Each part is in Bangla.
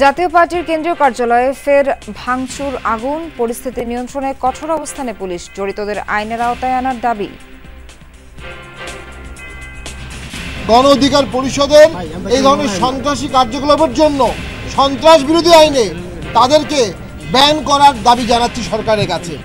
জাতীয় পার্টির কেন্দ্রীয় কার্যালয়ে ফের ভাঙচুর, আগুন, পরিস্থিতি নিয়ন্ত্রণে কঠোর অবস্থানে পুলিশ, জড়িতদের আইনের আওতায় আনার দাবি। গণ অধিকার পরিষদের এই ধরনের সন্ত্রাসী কার্যকলাপের জন্য সন্ত্রাস বিরোধী আইনে তাদেরকে ব্যান করার দাবি জানাচ্ছি সরকারের কাছে।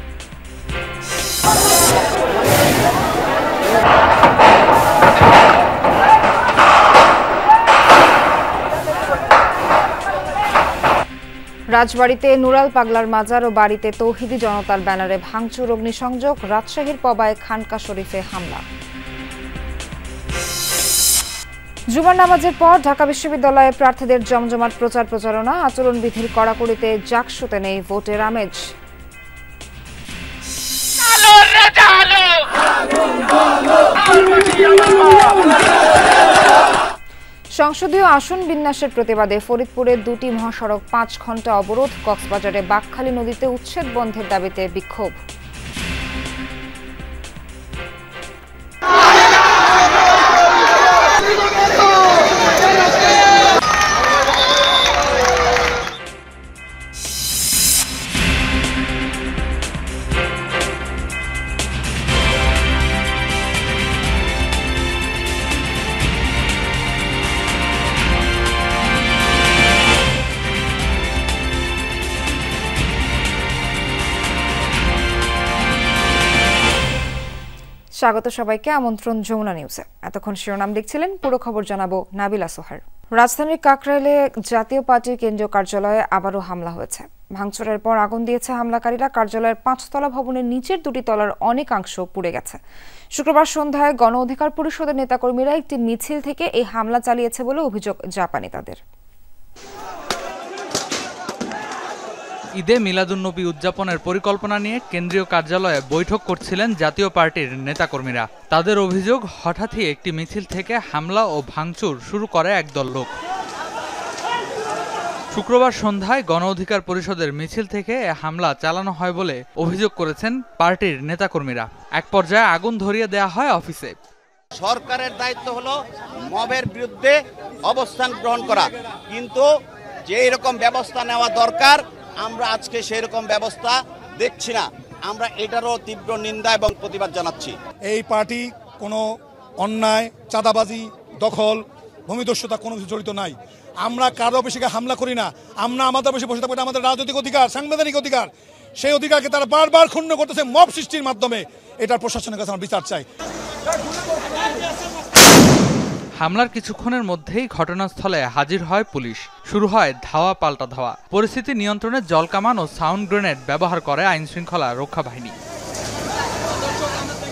রাজবাড়ীতে নুরাল পাগলার মাজার ও বাড়িতে তৌহিদি জনতার ব্যানারে ভাঙচুর, অগ্নিসংযোগ। রাজশাহীর পবায় খানকা শরীফে হামলা। জুমার নামাজের পর ঢাকা বিশ্ববিদ্যালয়ে প্রার্থীদের জমজমাট প্রচার প্রচারণা, আচরণবিধির কড়াকড়িতে জাকসুতে নেই ভোটের আমেজ। সংসদীয় আসন বিন্যাসের প্রতিবাদে ফরিদপুরে দুটি মহাসড়ক 5 ঘণ্টা অবরোধ। কক্সবাজারে বাকখালী নদীতে উচ্ছেদ বন্ধের দাবিতে বিক্ষোভ। স্বাগত সবাইকে, আমন্ত্রণ যমুনা নিউজে। এতক্ষণ শিরোনাম দেখছিলেন, পুরো খবর জানাবো নাবিলা সোহার। রাজধানীর কাকরাইলে জাতীয় পার্টির কেন্দ্রীয় কার্যালয়ে আবারও হামলা হয়েছে। ভাঙচুরের পর আগুন দিয়েছে হামলাকারীরা। কার্যালয়ের 5তলা ভবনের নিচের 2টি তলার অনেকাংশ পুড়ে গেছে। শুক্রবার সন্ধ্যায় গণ অধিকার পরিষদের নেতাকর্মীরা একটি মিছিল থেকে এই হামলা চালিয়েছে বলে অভিযোগ জাপানি তাদের। ঈদে মিলাদুন্নবী উদযাপনের পরিকল্পনা নিয়ে কেন্দ্রীয় কার্যালয়ে বৈঠক করছিলেন জাতীয় পার্টির নেতাকর্মীরা। তাদের অভিযোগ, হঠাৎই একটি মিছিল থেকে হামলা ও ভাঙচুর শুরু করে একদল লোক। শুক্রবার সন্ধ্যায় গণ অধিকার পরিষদের মিছিল থেকে হামলা চালানো হয় বলে অভিযোগ করেছেন পার্টির নেতাকর্মীরা। এক পর্যায়ে আগুন ধরিয়ে দেয়া হয় অফিসে। সরকারের দায়িত্ব হলো মবের বিরুদ্ধে অবস্থান গ্রহণ করা, কিন্তু যে এরকম ব্যবস্থা নেওয়া দরকার আমরা আজকে সেই রকম ব্যবস্থা দেখছি না। আমরা এটারও তীব্র নিন্দা এবং প্রতিবাদ জানাচ্ছি। এই পার্টি কোনো অন্যায়, চাঁদাবাজি, দখল, ভূমিদস্যুতা কোনো কিছু জড়িত নাই। আমরা কারো অফিসে হামলা করি না। আমরা আমাদের অফিসে বসে থাকবো, আমাদের রাজনৈতিক অধিকার, সাংবিধানিক অধিকার। সেই অধিকারকে তারা বারবার ক্ষুণ্ণ করতেছে মব সৃষ্টির মাধ্যমে। এটার প্রশাসনের কাছে আমরা বিচার চাই। হামলার কিছুক্ষণের মধ্যেই ঘটনাস্থলে হাজির হয় পুলিশ। শুরু হয় ধাওয়া পাল্টা ধাওয়া। পরিস্থিতি নিয়ন্ত্রণে জলকামান ও সাউন্ড গ্রেনেড ব্যবহার করে আইনশৃঙ্খলা রক্ষা বাহিনী।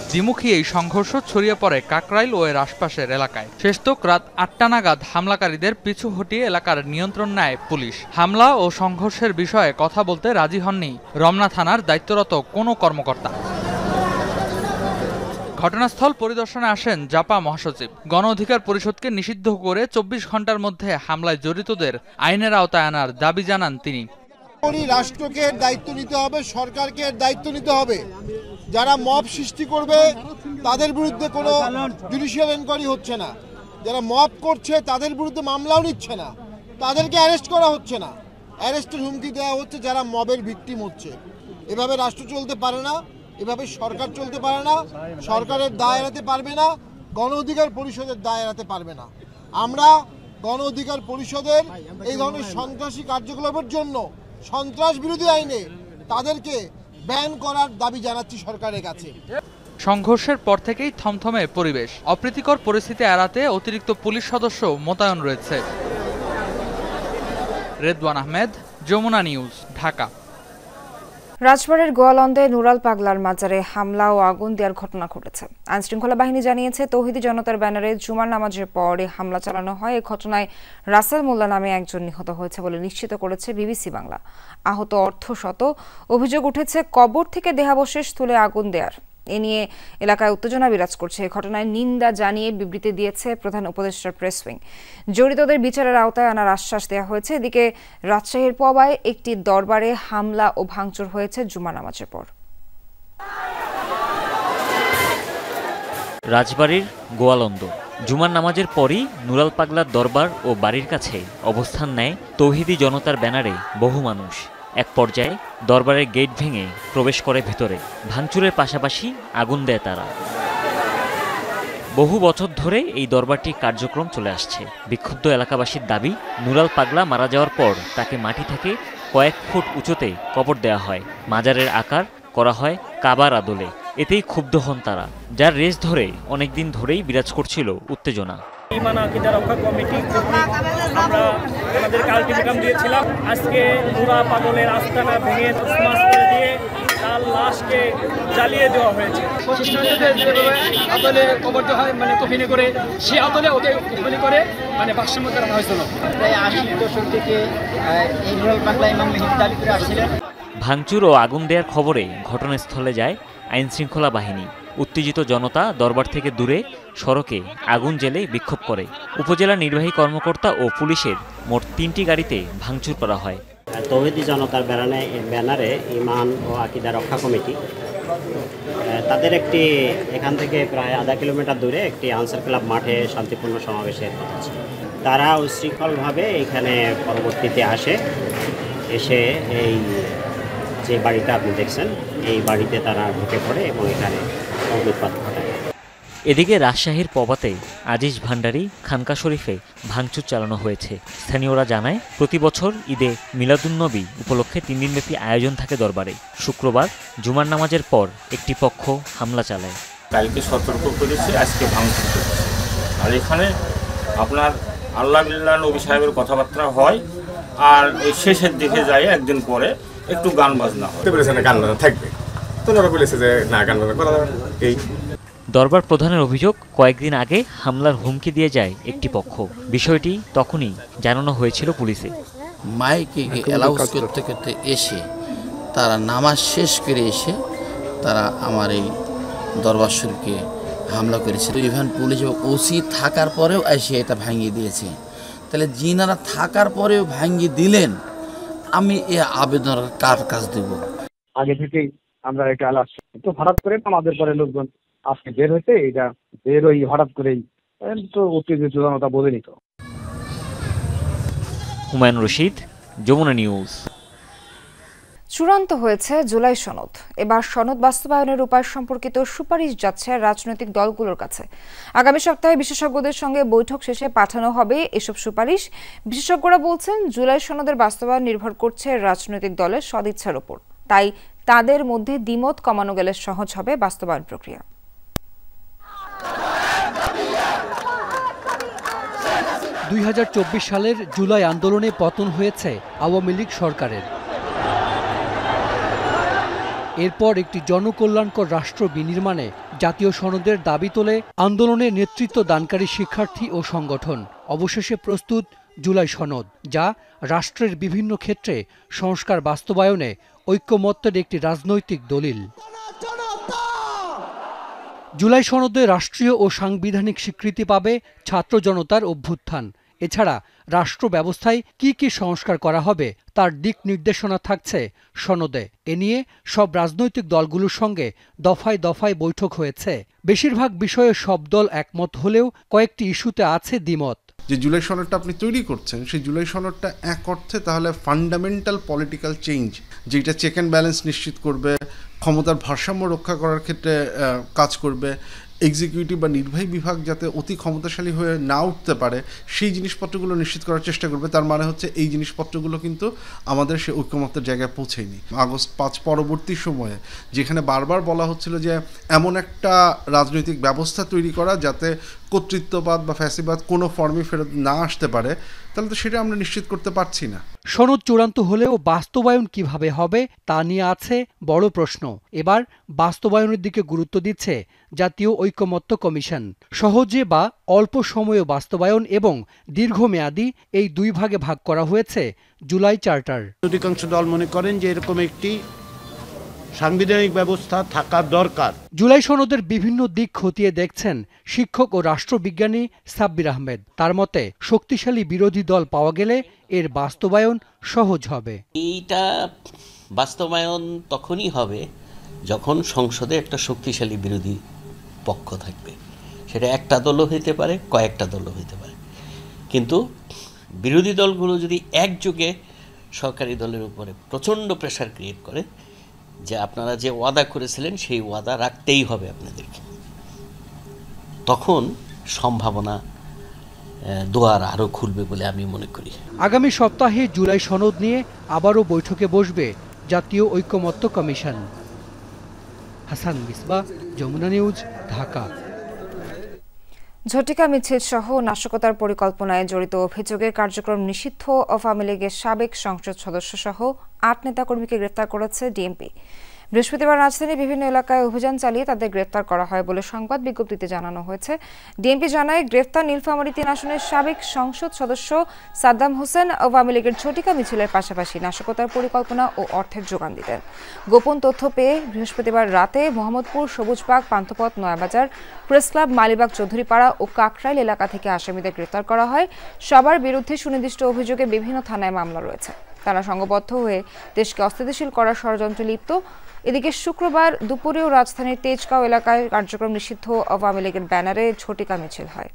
দ্বিমুখী এই সংঘর্ষ ছড়িয়ে পড়ে কাকরাইল ও এর আশপাশের এলাকায়। শেষতক রাত 8টা নাগাদ হামলাকারীদের পিছু হটিয়ে এলাকার নিয়ন্ত্রণ নেয় পুলিশ। হামলা ও সংঘর্ষের বিষয়ে কথা বলতে রাজি হননি রমনা থানার দায়িত্বরত কোনো কর্মকর্তা। ঘটনাস্থল পরিদর্শনে আসেন জাপা মহাসচিব। গণ অধিকার পরিষদকে নিষিদ্ধ করে 24 ঘন্টার মধ্যে হামলায় জড়িতদের আইনের আওতায় আনার দাবি জানান তিনি। রাষ্ট্রকে দায়িত্ব নিতে হবে, সরকারকে দায়িত্ব নিতে হবে। যারা মব সৃষ্টি করবে তাদের বিরুদ্ধে কোনো জুডিশিয়াল এনকোয়ারি হচ্ছে না। যারা মব করছে তাদের বিরুদ্ধে মামলাও নিচ্ছে না, তাদেরকে অ্যারেস্ট করা হচ্ছে না। অ্যারেস্টের হুমকি দেওয়া হচ্ছে যারা মবের ভিকটিম হচ্ছে। এভাবে রাষ্ট্র চলতে পারে না, এভাবে সরকার চলতে পারে না। সরকারের দায় এড়াতে পারবে না, গণ অধিকার পরিষদের দায় এড়াতে পারবে না। আমরা গণ অধিকার পরিষদের এই ধরনের সন্ত্রাসী কার্যকলাপের জন্য সন্ত্রাস বিরোধী আইনে তাদেরকে ব্যান করার দাবি জানাচ্ছি সরকারের কাছে। সংঘর্ষের পর থেকেই থমথমে পরিবেশ। অপ্রীতিকর পরিস্থিতি এড়াতে অতিরিক্ত পুলিশ সদস্য মোতায়েন রয়েছে। রেদওয়ান আহমেদ, যমুনা নিউজ, ঢাকা। রাজবাড়ীর গোয়ালন্দে নুরাল পাগলার মাজারে হামলা ও আগুন দেওয়ার ঘটনা ঘটেছে। আইনশৃঙ্খলা বাহিনী জানিয়েছে, তৌহিদি জনতার ব্যানারে জুমার নামাজের পর হামলা চালানো হয়। এই ঘটনায় রাসেল মোল্লা নামে একজন নিহত হয়েছে বলে নিশ্চিত করেছে বিবিসি বাংলা। আহত অর্ধশত। অভিযোগ উঠেছে কবর থেকে দেহাবশেষ তুলে আগুন দেওয়ার। এ নিয়ে এলাকায় উত্তেজনা বিরাজ করছে। এই ঘটনায় নিন্দা জানিয়ে বিবৃতি দিয়েছে প্রধান উপদেষ্টার প্রেস উইং। জড়িতদের বিচারের আওতায় আনার আশ্বাস দেওয়া হয়েছে। এদিকে রাজশাহীর পবায় একটি দরবারে হামলা ও ভাঙচুর হয়েছে জুমা নামাজের পর। রাজবাড়ীর গোয়ালন্দ জুমার নামাজের পরই নুরাল পাগলার দরবার ও বাড়ির কাছে অবস্থান নেয় তৌহিদি জনতার ব্যানারে বহু মানুষ। এক পর্যায়ে দরবারের গেট ভেঙে প্রবেশ করে ভেতরে। ভাঙচুরের পাশাপাশি আগুন দেয় তারা। বহু বছর ধরে এই দরবারটির কার্যক্রম চলে আসছে। বিক্ষুব্ধ এলাকাবাসীর দাবি, নুরাল পাগলা মারা যাওয়ার পর তাকে মাটি থেকে কয়েক ফুট উঁচুতে কবর দেওয়া হয়। মাজারের আকার করা হয় কাবার আদলে। এতেই ক্ষুব্ধ হন তারা, যার রেশ ধরে অনেকদিন ধরেই বিরাজ করছিল উত্তেজনা। ঈমান আকিদা রক্ষা কমিটি আমরা আমাদেরকে আলটিমেটাম দিয়েছিলাম, আজকে নুরা পাগলের আস্তানা ভেঙে তছনছ করে দিয়ে তার লাশকে জ্বালিয়ে দেওয়া হয়েছে। আদলে কবর দেওয়া হয়, মানে কফিনে করে, সে আদলে ওকে কফিনে করে মানে বাক্সের মধ্যে রাখা হয়েছিল। প্রায় ৮০ দশক থেকে এই নুরাল পাগলা ইমাম মেহেদী দাবি করে আসছিলেন। ভাঙচুর ও আগুন দেওয়ার খবরে ঘটনাস্থলে যায় আইনশৃঙ্খলা বাহিনী। উত্তেজিত জনতা দরবার থেকে দূরে সড়কে আগুন জ্বেলে বিক্ষোভ করে। উপজেলা নির্বাহী কর্মকর্তা ও পুলিশের মোট ৩টি গাড়িতে ভাঙচুর করা হয়। তৌহিদি জনতার ব্যানারে ঈমান ও আকিদা রক্ষা কমিটি তাদের একটি এখান থেকে প্রায় আধা কিলোমিটার দূরে একটি আনসার ক্লাব মাঠে শান্তিপূর্ণ সমাবেশের কথা ছিল। তারা উশৃঙ্খলভাবে এখানে পরবর্তীতে এসে এই যে বাড়িটা আপনি দেখছেন, এই বাড়িতে তারা ঢুকে পড়ে এবং এখানে অগ্নিপাত ঘটায়। এদিকে রাজশাহীর পবাতে আজিজ ভান্ডারী খানকা শরীফে ভাঙচুর চালানো হয়েছে। স্থানীয়রা জানায়, প্রতি বছর ঈদে মিলাদুন্নবী উপলক্ষে 3 দিনব্যাপী আয়োজন থাকে দরবারে। শুক্রবার জুমার নামাজের পর একটি পক্ষ হামলা চালায়। কালকে সতর্ক করেছে, আজকে ভাঙচুর করেছে। আর এখানে আপনার আল্লাহ বিল্লাহ নবী সাহেবের কথাবার্তা হয়, আর শেষের দিকে যায় একদিন পরে একটু গান বাজনা হয়। গান বাজনা থাকবে, তো ওরা বলেছে যে না, গান বাজনা করা এই। দরবার প্রধানের অভিযোগ, কয়েকদিন আগে হামলার হুমকি দিয়ে যায় একটি পক্ষ। বিষয়টি তখনই জানানো হয়েছিল পুলিশে। মাইকে অ্যালাউন্স করতে করতে এসে তারা নামাজ শেষ করে এসে তারা আমার এই দরবার শরীফকে হামলা করেছে। ইভেন পুলিশ এবং ওসি থাকার পরেও এসে এটা ভাঙিয়ে দিয়েছে। তাহলে যিনারা থাকার পরেও ভাঙিয়ে দিলেন, আমি এ আবেদন কার কাজ দেব? আগে থেকেই আমরা এটা আলাদা তো হঠাৎ করে আমাদের পরে লোকজন আজকে বের হয়েছে, এটা বেরোই হঠাৎ করেই তো উত্তেজিত জনতা বোঝেনি। তো হুমায়ুন রশিদ, যমুনা নিউজ। চূড়ান্ত হয়েছে জুলাই সনদ। এবার সনদ বাস্তবায়নের উপায় সম্পর্কিত সুপারিশ যাচ্ছে রাজনৈতিক দলগুলোর কাছে। আগামী সপ্তাহে বিশেষজ্ঞদের সঙ্গে বৈঠক শেষে পাঠানো হবে এসব সুপারিশ। বিশেষজ্ঞরা বলছেন, জুলাই সনদের বাস্তবায়ন নির্ভর করছে রাজনৈতিক দলের সদিচ্ছার উপর। তাই তাদের মধ্যে দ্বিমত কমানো গেলে সহজ হবে বাস্তবায়ন প্রক্রিয়া। 2024 সালের জুলাই আন্দোলনে পতন হয়েছে আওয়ামী লীগ সরকারের। এরপর একটি জনকল্যাণকর রাষ্ট্র বিনির্মাণে জাতীয় সনদের দাবি তোলে আন্দোলনের নেতৃত্ব দানকারী শিক্ষার্থী ও সংগঠন। অবশেষে প্রস্তুত জুলাই সনদ, যা রাষ্ট্রের বিভিন্ন ক্ষেত্রে সংস্কার বাস্তবায়নে ঐক্যমত্যের একটি রাজনৈতিক দলিল। জুলাই সনদে রাষ্ট্রীয় ও সাংবিধানিক স্বীকৃতি পাবে ছাত্র জনতার অভ্যুত্থান। এছাড়া রাষ্ট্র ব্যবস্থায় কি কি সংস্কার করা হবে তার দিক নির্দেশনা থাকছে সনদে। এ নিয়ে সব রাজনৈতিক দলগুলোর সঙ্গে দফায় দফায় বৈঠক হয়েছে। বেশিরভাগ বিষয়ে সব দল একমত হলেও কয়েকটি ইস্যুতে আছে দ্বিমত। যে জুলাই সনদটা আপনি তৈরি করছেন, সেই জুলাই সনদটা এক অর্থে তাহলে ফান্ডামেন্টাল পলিটিক্যাল চেঞ্জ, যেটা চেক অ্যান্ড ব্যালেন্স নিশ্চিত করবে, ক্ষমতার ভারসাম্য রক্ষা করার ক্ষেত্রে কাজ করবে, এক্সিকিউটিভ বা নির্বাহী বিভাগ যাতে অতি ক্ষমতাশালী হয়ে না উঠতে পারে সেই জিনিসপত্রগুলো নিশ্চিত করার চেষ্টা করবে। তার মানে হচ্ছে এই জিনিসপত্রগুলো কিন্তু আমাদের সে ঐক্যমত্যের জায়গায় পৌঁছেয়নি। আগস্ট 5 পরবর্তী সময়ে যেখানে বারবার বলা হচ্ছিল যে এমন একটা রাজনৈতিক ব্যবস্থা তৈরি করা যাতে কর্তৃত্ববাদ বা ফ্যাসিবাদ কোনো ফর্মে ফেরত না আসতে পারে, তাহলে তো সেটা আমরা নিশ্চিত করতে পারছি না। সনদ চূড়ান্ত হলেও বাস্তবায়ন কিভাবে হবে তা নিয়ে আছে বড় প্রশ্ন। এবার বাস্তবায়নের দিকে গুরুত্ব দিচ্ছে জাতীয় ঐকমত্য কমিশন। সহজে বা অল্প সময়ে বাস্তবায়ন এবং দীর্ঘমেয়াদী এই দুই ভাগে ভাগ করা হয়েছে জুলাই চার্টার। অধিকাংশ দল মনে করেন যে এরকম একটি সাংবিধানিক ব্যবস্থা থাকা দরকার। জুলাই সনদের বিভিন্ন দিক খতিয়ে দেখছেন শিক্ষক ও রাষ্ট্রবিজ্ঞানী সাব্বির আহমেদ। তার মতে, শক্তিশালী বিরোধী দল পাওয়া গেলে এর বাস্তবায়ন সহজ হবে। এইটা বাস্তবায়ন তখনই হবে যখন সংসদে একটা শক্তিশালী বিরোধী পক্ষ থাকবে। সেটা একটা দলও হইতে পারে, কয়েকটা দলও হইতে পারে, কিন্তু বিরোধী দলগুলো যদি একযোগে সরকারি দলের উপরে প্রচণ্ড প্রেশার ক্রিয়েট করে যে আপনারা যে ওয়াদা করেছিলেন সেই ওয়াদা রাখতেই হবে আপনাদেরকে, তখন সম্ভাবনা দুয়ার আরও খুলবে বলে আমি মনে করি। আগামী সপ্তাহে জুলাই সনদ নিয়ে আবারও বৈঠকে বসবে জাতীয় ঐকমত্য কমিশন। হাসান মিসবাহ, যমুনা নিউজ, ঢাকা। ঝটিকা মিছিল সহ নাশকতার পরিকল্পনায় জড়িত অভিযোগের কার্যক্রম নিষিদ্ধ আওয়ামী লীগের সাবেক সংসদ সদস্য সহ ৮ নেতাকর্মীকে গ্রেফতার করেছে ডিএমপি। বৃহস্পতিবার রাজধানীর বিভিন্ন এলাকায় অভিযান চালিয়ে তাদের গ্রেফতার করা হয় বলে সংবাদ বিজ্ঞপ্তিতে জানানো হয়েছে। ডিএমপি জানায়, গ্রেফতার নীলফামারী ৩ আসনের সাবেক সংসদ সদস্য সাদ্দাম হোসেন আওয়ামী লীগের ঝটিকা মিছিলের পাশাপাশি নাশকতার পরিকল্পনা ও অর্থের যোগান দিতেন। গোপন তথ্য পেয়ে বৃহস্পতিবার রাতে মোহাম্মদপুর, সবুজবাগ, পান্থপথ, নয়াবাজার, প্রেস ক্লাব, মালিবাগ, চৌধুরীপাড়া ও কাকরাইল এলাকা থেকে আসামিদের গ্রেফতার করা হয়। সবার বিরুদ্ধে সুনির্দিষ্ট অভিযোগে বিভিন্ন থানায় মামলা রয়েছে। তারা সংঘবদ্ধ হয়ে দেশকে অস্থিতিশীল করার ষড়যন্ত্রে লিপ্ত। এদিকে শুক্রবার দুপুরেও রাজধানীর তেজগাঁও এলাকায় কার্যক্রম নিষিদ্ধ আওয়ামী লীগের ব্যানারে ঝটিকা মিছিল হয়।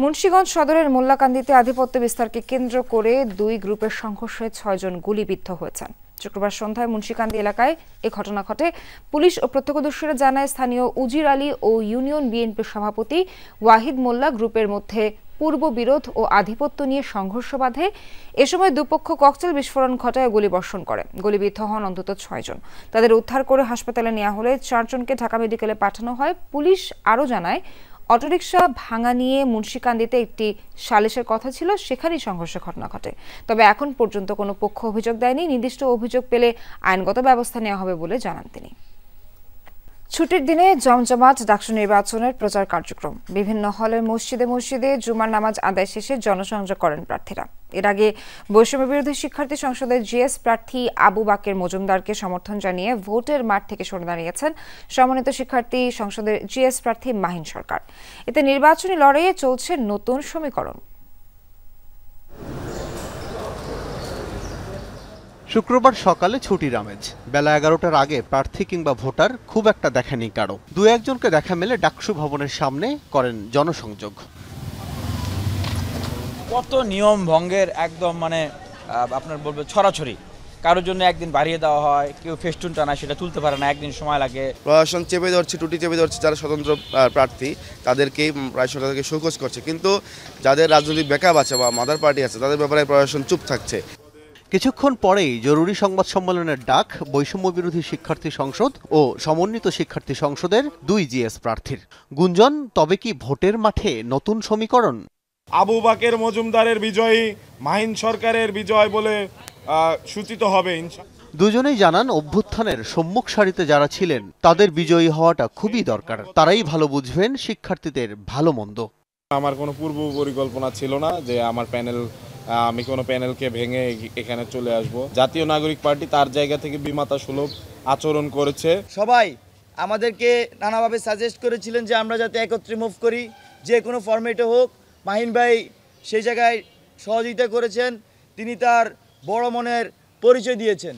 মুন্সিগঞ্জ সদরের মোল্লাকান্দিতে আধিপত্য বিস্তারকে কেন্দ্র করে 2 গ্রুপের সংঘর্ষে 6 জন গুলিবিদ্ধ হয়েছেন। শুক্রবার সন্ধ্যায় মুন্সিকান্দি এলাকায় এ ঘটনা ঘটে। পুলিশ ও প্রত্যক্ষদর্শীরা জানায়, স্থানীয় উজির আলী ও ইউনিয়ন বিএনপির সভাপতি ওয়াহিদ মোল্লা গ্রুপের মধ্যে পূর্ব বিরোধ ও আধিপত্য নিয়ে সংঘর্ষ বাধে। এ সময় দুপক্ষ ককটেল বিস্ফোরণ ঘটায় গুলিবর্ষণ করে। গুলিবিদ্ধ হন অন্তত 6 জন। তাদের উদ্ধার করে হাসপাতালে নেওয়া হলে 4 জনকে ঢাকা মেডিকেলে পাঠানো হয়। পুলিশ আরও জানায়, অটোরিকশা ভাঙা নিয়ে মুন্সিকান্দিতে একটি সালিশের কথা ছিল, সেখানেই সংঘর্ষের ঘটনা ঘটে। তবে এখন পর্যন্ত কোনো পক্ষ অভিযোগ দেয়নি। নির্দিষ্ট অভিযোগ পেলে আইনগত ব্যবস্থা নেওয়া হবে বলে জানান তিনি। ছুটির দিনে জমজমাট ডাকসু নির্বাচনের প্রচার কার্যক্রম। বিভিন্ন হলের মসজিদে জুমার নামাজ আদায় শেষে জনসংযোগ করেন প্রার্থীরা। এর আগে বৈষম্য বিরোধী শিক্ষার্থী সংসদের জিএস প্রার্থী আবু বাকের মজুমদারকে সমর্থন জানিয়ে ভোটের মাঠ থেকে সরে দাঁড়িয়েছেন সমন্বিত শিক্ষার্থী সংসদের জিএস প্রার্থী মাহিন সরকার। এতে নির্বাচনী লড়াইয়ে চলছে নতুন সমীকরণ। শুক্রবার সকালে ছুটির আমেজ। বেলা 11টার আগে প্রার্থী কিংবা ভোটার খুব একটা দেখা নেই কারো। 2-1 জনকে দেখা মেলে ডাকসু ভবনের সামনে করেন জনসংযোগ। কত নিয়ম ভঙ্গের একদম আপনার বলবো ছড়াছড়ি। কারোর জন্য একদিন বাড়িয়ে দেওয়া হয়, কেউ ফেস্টুন টানা সেটা তুলতে পারে না, একদিন সময় লাগে। প্রশাসন চেপে ধরছে, টুটি চেপে ধরছে যারা স্বতন্ত্র প্রার্থী তাদেরকেই প্রশাসন তাদেরকে শোকজ করছে, কিন্তু যাদের রাজনৈতিক ব্যাকআপ আছে বা মাদার পার্টি আছে তাদের ব্যাপারে প্রশাসন চুপ থাকছে। কিছুক্ষণ পরেই জরুরি সংবাদ সম্মেলনের ডাক বৈষম্য বিরোধী শিক্ষার্থী সংসদ ও সমন্বিত শিক্ষার্থী সংসদের 2 জিএস প্রার্থীর। গুঞ্জন, তবে কি ভোটের মাঠে নতুন সমীকরণ? আবু বাকের মজুমদারের বিজয়ী মাহিন সরকারের বিজয় বলে সূচিত হবে। দুজনেই জানান, অভ্যুত্থানের সম্মুখ সারিতে যারা ছিলেন তাদের বিজয়ী হওয়াটা খুবই দরকার। তারাই ভালো বুঝবেন শিক্ষার্থীদের ভালো মন্দ। আমার কোনো পূর্ব পরিকল্পনা ছিল না যে আমি কোনো প্যানেলকে ভেঙে এখানে চলে আসব। জাতীয় নাগরিক পার্টি তার জায়গা থেকে বিমাতা সুলভ আচরণ করেছে। সবাই আমাদেরকে নানাভাবে সাজেস্ট করেছিলেন যে আমরা যাতে একত্রে মুভ করি, যে কোনো ফরম্যাটে হোক। মাহিন ভাই সেই জায়গায় সহযোগিতা করেছেন, তিনি তার বড় মনের পরিচয় দিয়েছেন।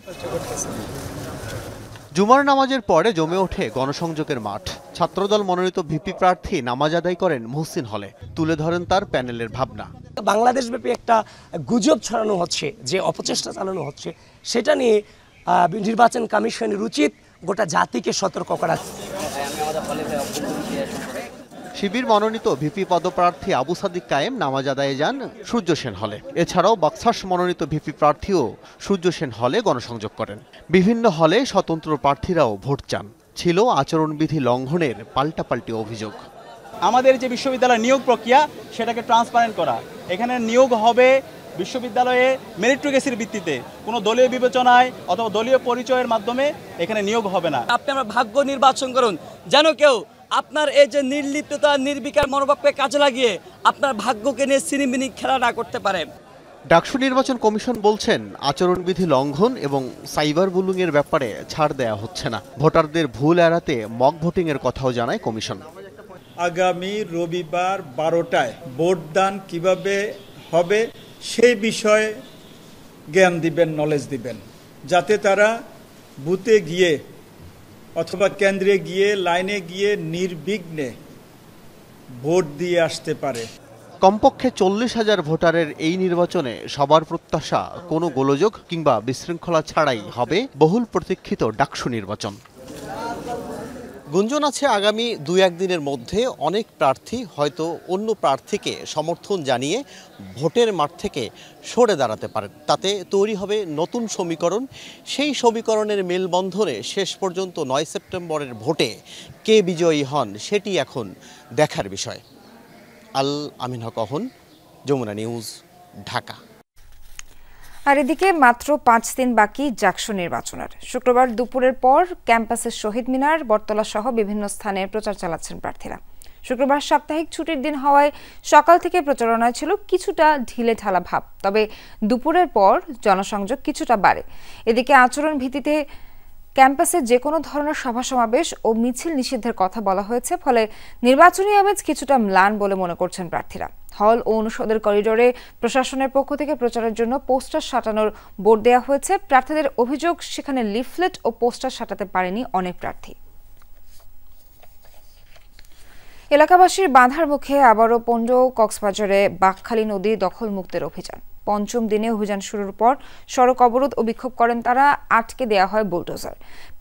জুমার নামাজের পরে জমে ওঠে গণসংযোগের মাঠ। ছাত্রদল মনোনীত ভিপি প্রার্থী নামাজ আদায় করেন মুহসিন হলে। তুলে ধরেন তার প্যানেলের ভাবনা। বাংলাদেশব্যাপী একটা গুজব ছড়ানো হচ্ছে, যে অপচেষ্টা চালানো হচ্ছে, সেটা নিয়ে নির্বাচন কমিশনের উচিত গোটা জাতিকে সতর্ক করা। শিবির মনোনীত ভিপি পদপ্রার্থী আবু সাদিক কায়েম নামাজ আদায়ে যান সূর্য সেন হলে। এছাড়াও বাক্সাস মনোনীত ভিপি প্রার্থীও সূর্য সেন হলে গণসংযোগ করেন। বিভিন্ন হলে স্বতন্ত্র প্রার্থীরাও ভোট চান। ছিল আচরণবিধি লঙ্ঘনের পাল্টাপাল্টি অভিযোগ। আমাদের যে বিশ্ববিদ্যালয়ের নিয়োগ প্রক্রিয়া সেটাকে ট্রান্সপারেন্ট করা। এখানে নিয়োগ হবে বিশ্ববিদ্যালয়ে মেরিটোক্রেসির ভিত্তিতে, কোনো দলীয় বিবেচনায় অথবা দলীয় পরিচয়ের মাধ্যমে এখানে নিয়োগ হবে না। আপনি আমার ভাগ্য নির্বাচন করুন, যেন কেউ আপনার এই যে নির্লিপ্ততা, নির্বিকার মনোভাবকে কাজে লাগিয়ে আপনার ভাগ্যকে নিয়ে সিনিমিনি খেলা না করতে পারে। ডাকসু নির্বাচন কমিশন বলছেন, আচরণবিধি লঙ্ঘন এবং সাইবার বুলিংয়ের ব্যাপারে ছাড় দেয়া হচ্ছে না। ভোটারদের ভুল এড়াতে মক ভোটিংয়ের কথাও জানায় কমিশন। আগামী রবিবার 12টায় ভোটদান কিভাবে হবে সেই বিষয়ে জ্ঞান দিবেন, নলেজ দিবেন, যাতে তারা বুথে গিয়ে অথবা কেন্দ্রে গিয়ে লাইনে গিয়ে নির্বিঘ্নে ভোট দিয়ে আসতে পারে। কমপক্ষে 40,000 ভোটারের এই নির্বাচনে সবার প্রত্যাশা কোনো গোলযোগ কিংবা বিশৃঙ্খলা ছাড়াই হবে বহুল প্রতীক্ষিত ডাকসু নির্বাচন। গুঞ্জন আছে আগামী 2-1 দিনের মধ্যে অনেক প্রার্থী হয়তো অন্য প্রার্থীকে সমর্থন জানিয়ে ভোটের মাঠ থেকে সরে দাঁড়াতে পারেন। তাতে তৈরি হবে নতুন সমীকরণ। সেই সমীকরণের মেলবন্ধনে শেষ পর্যন্ত 9 সেপ্টেম্বরের ভোটে কে বিজয়ী হন সেটি এখন দেখার বিষয়। আল আমিন হক অহন, যমুনা নিউজ, ঢাকা। আর এদিকে মাত্র 5 দিন বাকি জাকসু নির্বাচনের। শুক্রবার দুপুরের পর ক্যাম্পাসের শহীদ মিনার, বটতলা সহ বিভিন্ন স্থানে প্রচার চালাচ্ছেন প্রার্থীরা। শুক্রবার সাপ্তাহিক ছুটির দিন হওয়ায় সকাল থেকে প্রচারণায় ছিল কিছুটা ঢিলে ঢালা ভাব, তবে দুপুরের পর জনসংযোগ কিছুটা বাড়ে। এদিকে আচরণ ভিত্তিতে ক্যাম্পাসে যে কোনো ধরনের সভা সমাবেশ ও মিছিল নিষিদ্ধের কথা বলা হয়েছে, ফলে নির্বাচনী আমেজ কিছুটা ম্লান বলে মনে করছেন প্রার্থীরা। হল ও অনুষদের করিডোরে প্রশাসনের পক্ষ থেকে প্রচারের জন্য পোস্টার সাঁটানোর বোর্ড দেওয়া হয়েছে। প্রার্থীদের অভিযোগ, সেখানে লিফলেট ও পোস্টার সাঁটাতে পারেনি অনেক প্রার্থী। এলাকাবাসীর বাধার মুখে আবারও পণ্ড কক্সবাজারে বাঁকখালী নদী দখল মুক্তের অভিযান। পঞ্চম দিনে অভিযান শুরুর পর সড়ক অবরোধ ও বিক্ষোভ করেন তারা। আটকে দেয়া হয় বুলডোজার।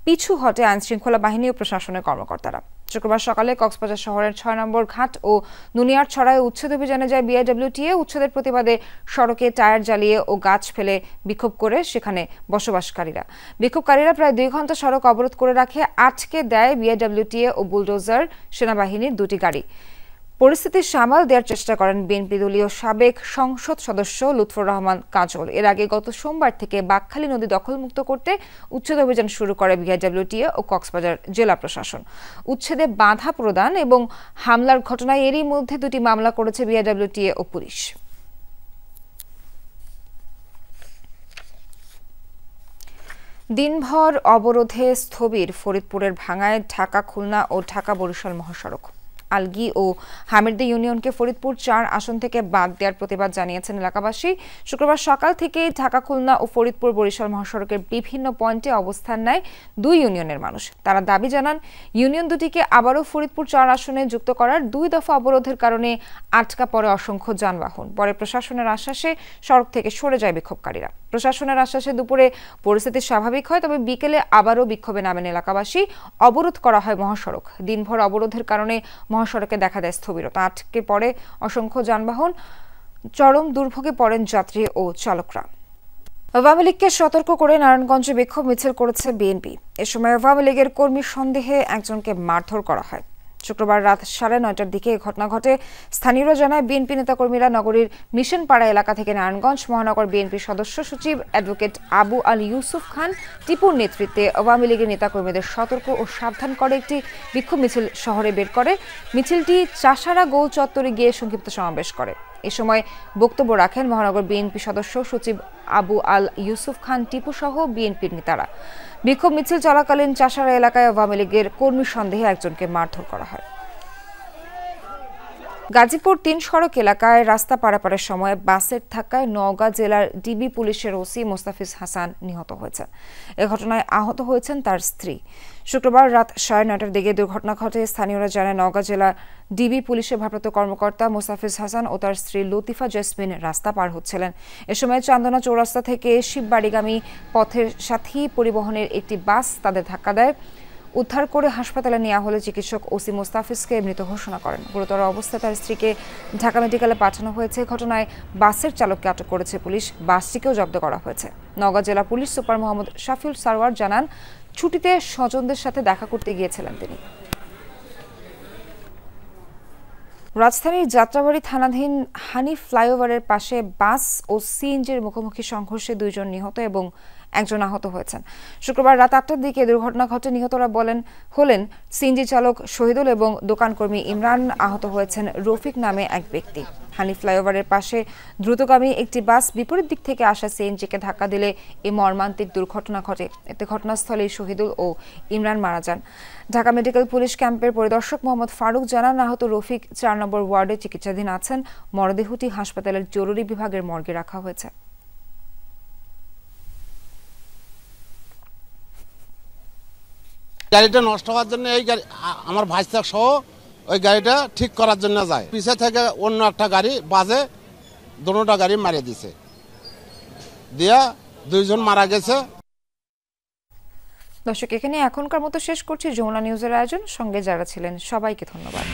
পিছু হটে আইনশৃঙ্খলা বাহিনী ও প্রশাসনের কর্মকর্তারা। শুক্রবার সকালে কক্সবাজার শহরের 6 নম্বর ঘাট ও নুনিয়ার ছড়ায় উচ্ছেদ অভিযানে যায় বিআইডব্লিউটিএ। উচ্ছেদের প্রতিবাদে সড়কে টায়ার জ্বালিয়ে ও গাছ ফেলে বিক্ষোভ করে সেখানে বসবাসকারীরা। বিক্ষোভকারীরা প্রায় 2 ঘন্টা সড়ক অবরোধ করে রাখে। আটকে দেয় বিআইডব্লিউটিএ ও বুলডোজার সেনাবাহিনীর 2টি গাড়ি। পরিস্থিতি সামাল দেওয়ার চেষ্টা করেন বিএনপি দলীয় সাবেক সংসদ সদস্য লুৎফর রহমান কাজল। এর আগে গত সোমবার থেকে বাঁকখালী নদী দখলমুক্ত করতে উচ্ছেদ অভিযান শুরু করে বিআইডব্লিউটিএ ও কক্সবাজার জেলা প্রশাসন। উচ্ছেদে বাধা প্রদান এবং হামলার ঘটনায় এরই মধ্যে 2টি মামলা করেছে বিআইডব্লিউটিএ ও পুলিশ। দিনভর অবরোধে স্থবির ফরিদপুরের ভাঙ্গায় ঢাকা খুলনা ও ঢাকা বরিশাল মহাসড়ক। আলগি ও হামিরদী ইউনিয়নকে ফরিদপুর 4 আসন থেকে বাদ দেওয়ার প্রতিবাদ জানিয়েছেন এলাকাবাসী। শুক্রবার সকাল থেকেই ঢাকা খুলনা ও ফরিদপুর বরিশাল মহাসড়কের বিভিন্ন পয়েন্টে অবস্থান নেয় 2 ইউনিয়নের মানুষ। তারা দাবি জানান, ইউনিয়ন দুটিকে আবারও ফরিদপুর 4 আসনে যুক্ত করার 2 দফা অবরোধের কারণে আটকা পড়ে অসংখ্য যানবাহন। পরে প্রশাসনের আশ্বাসে সড়ক থেকে সরে যায় বিক্ষোভকারীরা। প্রশাসনের আশ্বাসে দুপুরে পরিস্থিতি স্বাভাবিক হয়, তবে বিকেলে আবারও বিক্ষোভে নামেন এলাকাবাসী। অবরোধ করা হয় মহাসড়ক। দিনভর অবরোধের কারণে মহাসড়কে দেখা দেয় স্থবিরতা। আটকে পড়ে অসংখ্য যানবাহন। চরম দুর্ভোগে পড়েন যাত্রী ও চালকরা। আওয়ামী লীগকে সতর্ক করে নারায়ণগঞ্জে বিক্ষোভ মিছিল করেছে বিএনপি। এ সময় আওয়ামী লীগের কর্মী সন্দেহে একজনকে মারধর করা হয়। শুক্রবার রাত 9:30টার দিকে ঘটনা ঘটে। স্থানীয়রা জানায়, বিএনপি নেতাকর্মীরা নগরীর মিশনপাড়া এলাকা থেকে নারায়ণগঞ্জ মহানগর বিএনপির সদস্য সচিব অ্যাডভোকেট আবু আল ইউসুফ খান টিপুর নেতৃত্বে আওয়ামী লীগের নেতাকর্মীদের সতর্ক ও সাবধান করে একটি বিক্ষোভ মিছিল শহরে বের করে। মিছিলটি চাষারা গোল চত্বরে গিয়ে সংক্ষিপ্ত সমাবেশ করে। এ সময় বক্তব্য রাখেন মহানগর বিএনপি সদস্য সচিব আবু আল ইউসুফ খান টিপু সহ বিএনপির নেতারা। বিক্ষোভ মিছিল চলাকালীন চাষারা এলাকায় আওয়ামী লীগের কর্মী সন্দেহে একজনকে মারধর করা হয়। গাজীপুর 3 সড়ক এলাকায় রাস্তা পারাপারের সময় বাসের ধাক্কায় নওগাঁ জেলার ডিবি পুলিশের ওসি মোস্তাফিজ হাসান নিহত হয়েছেন। এ ঘটনায় আহত হয়েছেন তার স্ত্রী। শুক্রবার রাত 9:30টার দিকে দুর্ঘটনা ঘটে। স্থানীয়রা জানায়, নওগাঁ জেলা ডিবি পুলিশের ভারপ্রাপ্ত কর্মকর্তা মোস্তাফিজ হাসান ও তার স্ত্রী লতিফা জেসমিন রাস্তা পার হচ্ছিলেন। এ সময় চান্দনা চৌরাস্তা থেকে শিববাড়িগামী পথের সাথী পরিবহনের একটি বাস তাদের ধাক্কা দেয়। উদ্ধার করে হাসপাতালে নেওয়া হলে চিকিৎসক ওসি মোস্তাফিজকে মৃত ঘোষণা করেন। গুরুতর অবস্থায় তার স্ত্রীকে ঢাকা মেডিকেলে পাঠানো হয়েছে। ঘটনায় বাসের চালককে আটক করেছে পুলিশ। বাসটিকেও জব্দ করা হয়েছে। নওগাঁ জেলা পুলিশ সুপার মোহাম্মদ শাফিউল সারওয়ার জানান, ছুটিতে স্বজনদের সাথে দেখা করতে গিয়েছিলেন তিনি। রাজধানীর যাত্রাবাড়ী থানাধীন হানিফ ফ্লাইওভারের পাশে বাস ও সিএনজির মুখোমুখি সংঘর্ষে 2 জন নিহত এবং 1 জন আহত হয়েছেন। শুক্রবার রাত 8টার দিকে দুর্ঘটনা ঘটে। নিহতরা হলেন সিএনজি চালক শহীদুল এবং দোকানকর্মী ইমরান। আহত হয়েছেন রফিক নামে এক ব্যক্তি। হানিফ ফ্লাইওভারের পাশে দ্রুতগামী একটি বাস বিপরীত দিক থেকে আসা সিএনজিকে ধাক্কা দিলে এই মর্মান্তিক দুর্ঘটনা ঘটে। এতে ঘটনাস্থলেই শহীদুল ও ইমরান মারা যান। ঢাকা মেডিকেল পুলিশ ক্যাম্পের পরিদর্শক মোহাম্মদ ফারুক জানান, আহত রফিক 4 নম্বর ওয়ার্ডে চিকিৎসাধীন আছেন। মরদেহটি হাসপাতালের জরুরি বিভাগের মর্গে রাখা হয়েছে। গাড়িটা নষ্ট হওয়ার জন্য এই গাড়ি আমার ভাইস্তা সহ ওই গাড়িটা ঠিক করার জন্য যায়, পিছে থেকে অন্য একটা গাড়ি বাজে দুটোটা গাড়ি মারিয়ে দিছে, দিয়া 2 জন মারা গেছে। দর্শক, এখানে এখনকার মতো শেষ করছি যমুনা নিউজের আয়োজন। সঙ্গে যারা ছিলেন সবাইকে ধন্যবাদ।